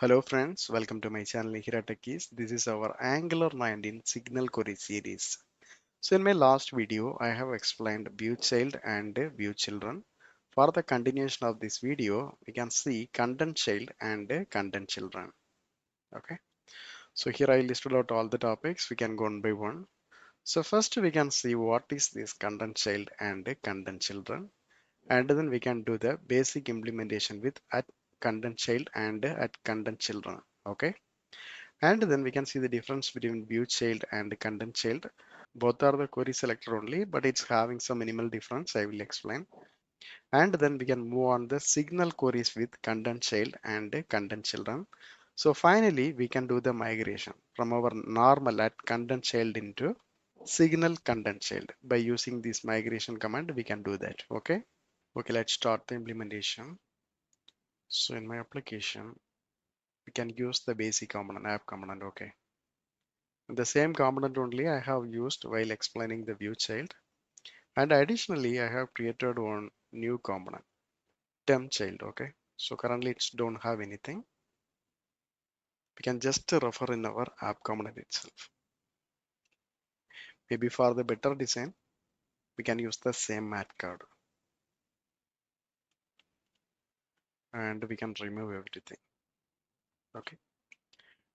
Hello friends, welcome to my channel here at Techies. This is our Angular 19 signal query series. So in my last video, I have explained ViewChild and ViewChildren. For the continuation of this video, we can see ContentChild and ContentChildren. Okay. So here I listed out all the topics. We can go one by one. So first we can see what is this ContentChild and ContentChildren, and then we can do the basic implementation with at ContentChild and at ContentChildren. Okay. And then we can see the difference between ViewChild and ContentChild. Both are the query selector only, but it's having some minimal difference. I will explain. And then we can move on the signal queries with ContentChild and ContentChildren. So finally, we can do the migration from our normal at ContentChild into signal ContentChild. By using this migration command, we can do that. Okay. Okay, let's start the implementation. So in my application, we can use the basic component, app component. Okay. The same component only I have used while explaining the view child, and additionally I have created one new component, temp child. Okay, so currently it's don't have anything. We can just refer in our app component itself. Maybe for the better design, we can use the same mat card and we can remove everything. Okay,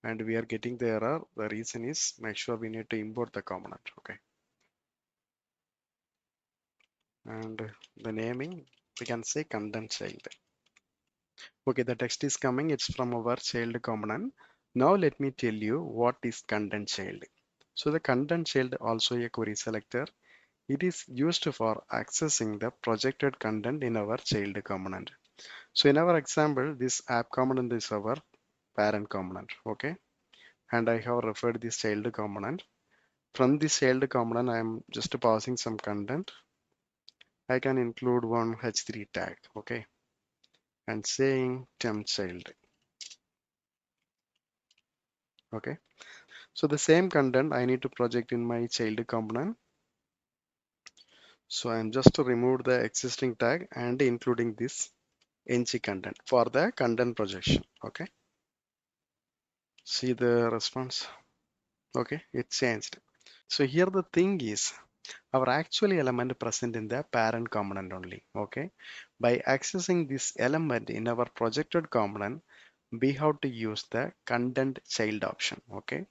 and we are getting the error. The reason is make sure we need to import the component. Okay, and the naming we can say content child. Okay, the text is coming. It's from our child component. Now let me tell you what is content child. So the content child also a query selector. It is used for accessing the projected content in our child component. So in our example, this app component is our parent component. Okay, and I have referred this child component. From this child component, I am just passing some content. I can include one h3 tag. Okay, and saying temp child. Okay. So the same content I need to project in my child component. So I'm just to remove the existing tag and including this ng content for the content projection. Okay. See the response. Okay. It changed. So here the thing is our actual element present in the parent component only. Okay. By accessing this element in our projected component, we have to use the content child option. Okay.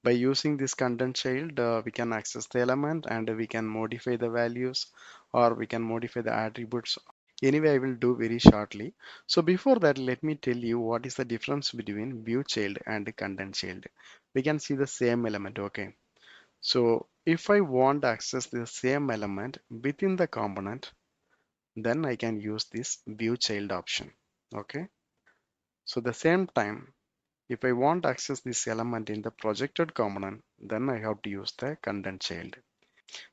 By using this content child, we can access the element and we can modify the values or we can modify the attributes. Anyway, I will do very shortly. So before that, let me tell you what is the difference between view child and content child. We can see the same element. Okay. So if I want to access the same element within the component, then I can use this view child option. Okay. So the same time, if I want to access this element in the projected component, then I have to use the content child.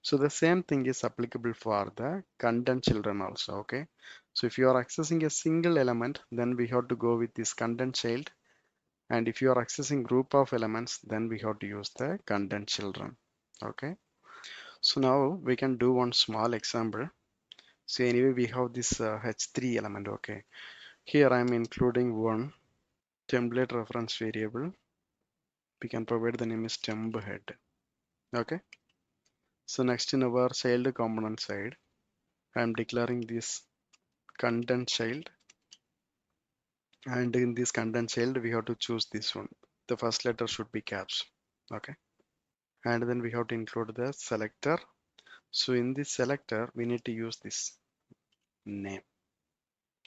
So the same thing is applicable for the content children also. Okay. So if you are accessing a single element, then we have to go with this content child. And if you are accessing group of elements, then we have to use the content children. Okay. So now we can do one small example. So anyway, we have this h3 element. Okay. Here I am including one template reference variable. We can provide the name is temp head. Okay. So next in our child component side, I am declaring this content child, and in this content child we have to choose this one. The first letter should be caps. Okay. And then we have to include the selector. So in this selector we need to use this name.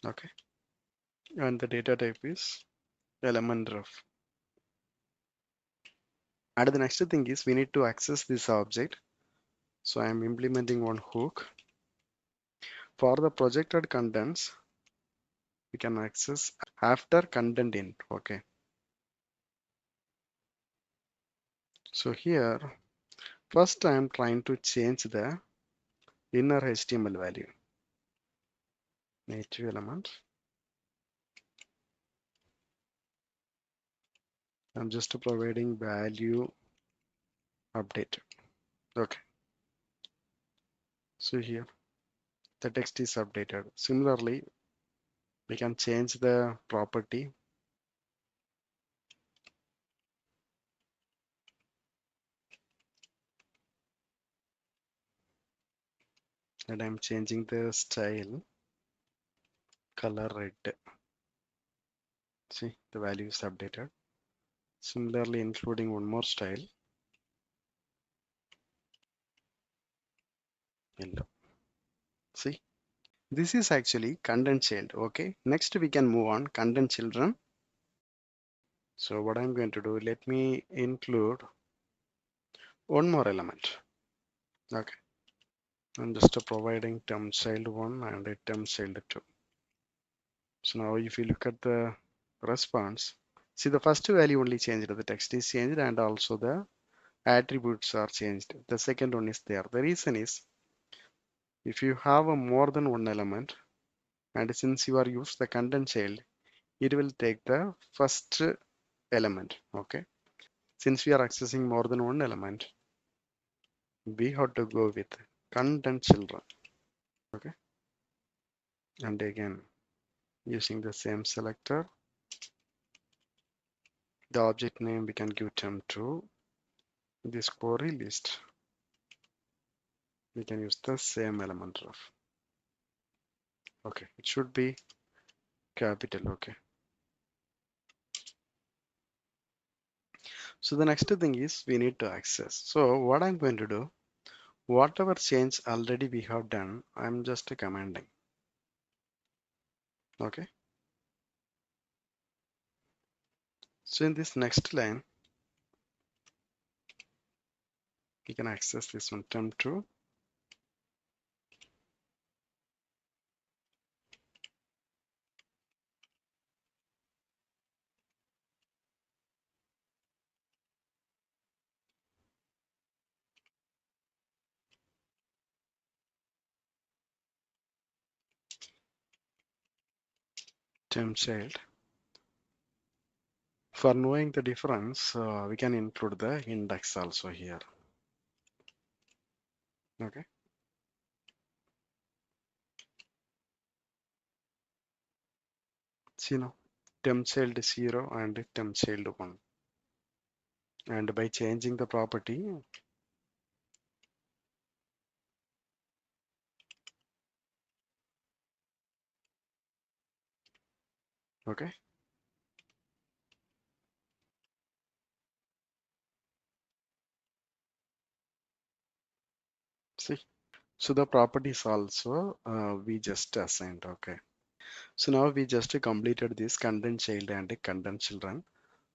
Okay. And the data type is element ref. And the next thing is we need to access this object. So I am implementing one hook. For the projected contents, we can access after content int. Okay. So here, first I am trying to change the inner HTML value. Native element. I'm just providing value update. Okay. So here the text is updated. Similarly, we can change the property. and I'm changing the style color red. See, the value is updated. Similarly, including one more style, yellow. See, this is actually content child. Okay, next we can move on content children. So what I'm going to do, let me include one more element. Okay, I'm just providing term child 1 and a term child 2. So now if you look at the response, see the first value only changed, the text is changed and also the attributes are changed. The second one is there. The reason is if you have a more than one element and since you are used the content child, it will take the first element. Okay, since we are accessing more than one element, we have to go with content children. Okay, and again using the same selector, the object name we can give term2. This query list we can use the same element of. Okay, it should be capital. Okay, so the next thing is we need to access. So what I'm going to do, whatever change already we have done, I'm just commanding. Okay, so in this next line we can access this one term2. Term child. For knowing the difference, we can include the index also here. Okay, see now temp child 0 and temp child 1, and by changing the property, okay, see, so the properties also we just assigned. Okay, so now we just completed this content child and content children.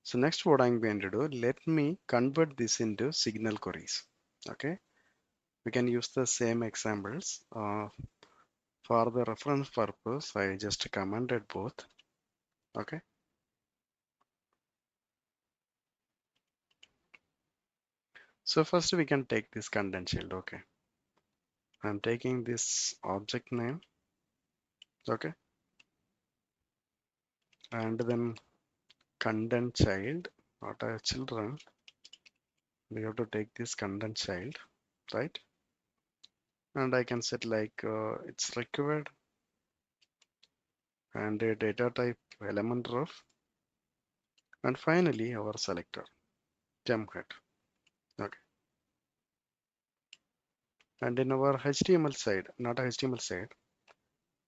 So next what I'm going to do, let me convert this into signal queries. Okay, we can use the same examples. For the reference purpose, I just commanded both. Okay, so first we can take this content child. Okay, I'm taking this object name. Okay, and then content child, not a children. We have to take this content child, right? And I can set like it's required and a data type element ref, and finally our selector gem head. Okay, and in our HTML side, not a HTML side,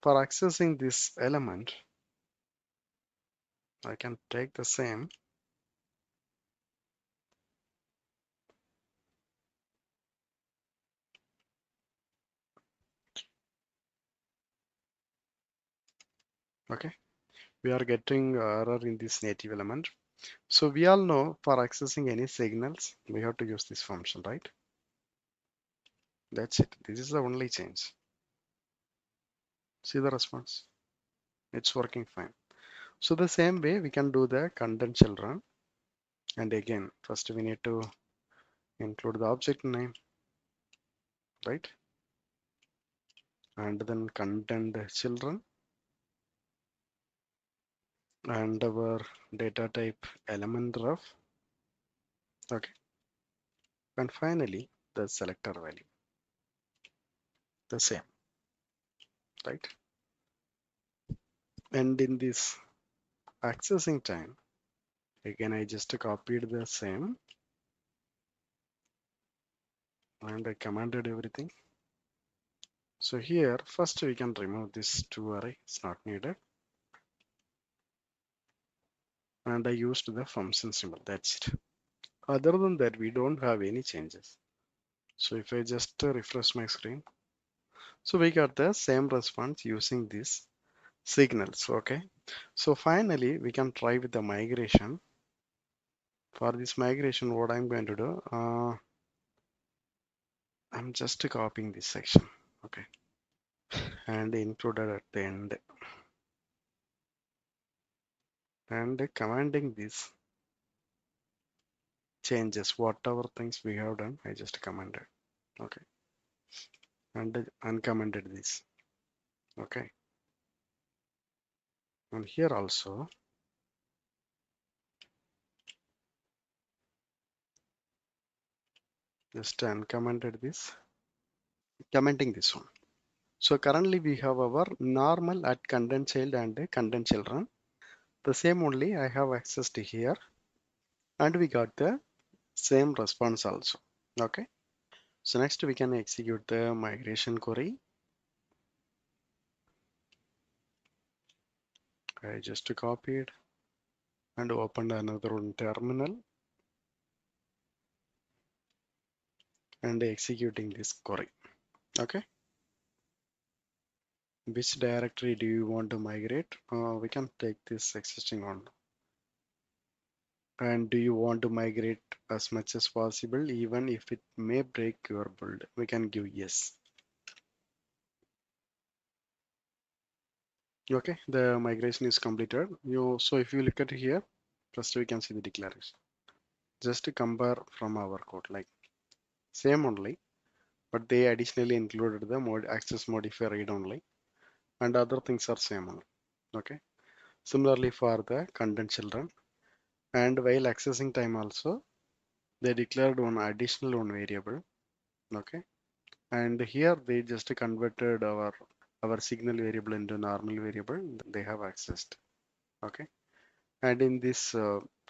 for accessing this element, I can take the same. Okay, we are getting error in this native element. So we all know for accessing any signals, we have to use this function, right? That's it. This is the only change. See the response. It's working fine. So the same way we can do the content children. And again, first we need to include the object name, right? And then content children and our data type element ref. Okay. And finally, the selector value, the same, right? And in this accessing time, again, I just copied the same and I commanded everything. So here first we can remove this two array, it's not needed, and I used the function symbol, that's it. Other than that we don't have any changes. So if I just refresh my screen, so we got the same response using this signals. Okay, so finally we can try with the migration. For this migration, what I'm going to do, I'm just copying this section, okay, and included at the end, and commanding these changes, whatever things we have done, I just commanded, okay, and uncommented this, okay, and here also just uncommented this, commenting this one. So currently we have our normal at content child and content children. The same only I have access to here, and we got the same response also. Okay. So next we can execute the migration query. I just copied and opened another one terminal and executing this query. Okay. Which directory do you want to migrate? We can take this existing one. And do you want to migrate as much as possible, even if it may break your build? We can give yes. Okay, the migration is completed. So if you look at here, first we can see the declaration. Just to compare from our code, like same only, but they additionally included the access modifier read only, and other things are same only. Okay. Similarly for the content children, and while accessing time also, they declared one additional one variable. Okay. And here they just converted our signal variable into normal variable. They have accessed. Okay. And in this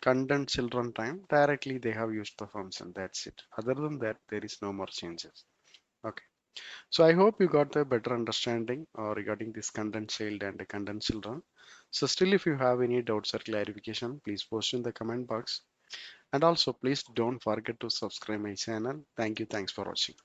content children time, directly they have used the function. That's it. Other than that, there is no more changes. Okay. So I hope you got a better understanding regarding this content child and the content children. So still, if you have any doubts or clarification, please post in the comment box. And also, please don't forget to subscribe my channel. Thank you. Thanks for watching.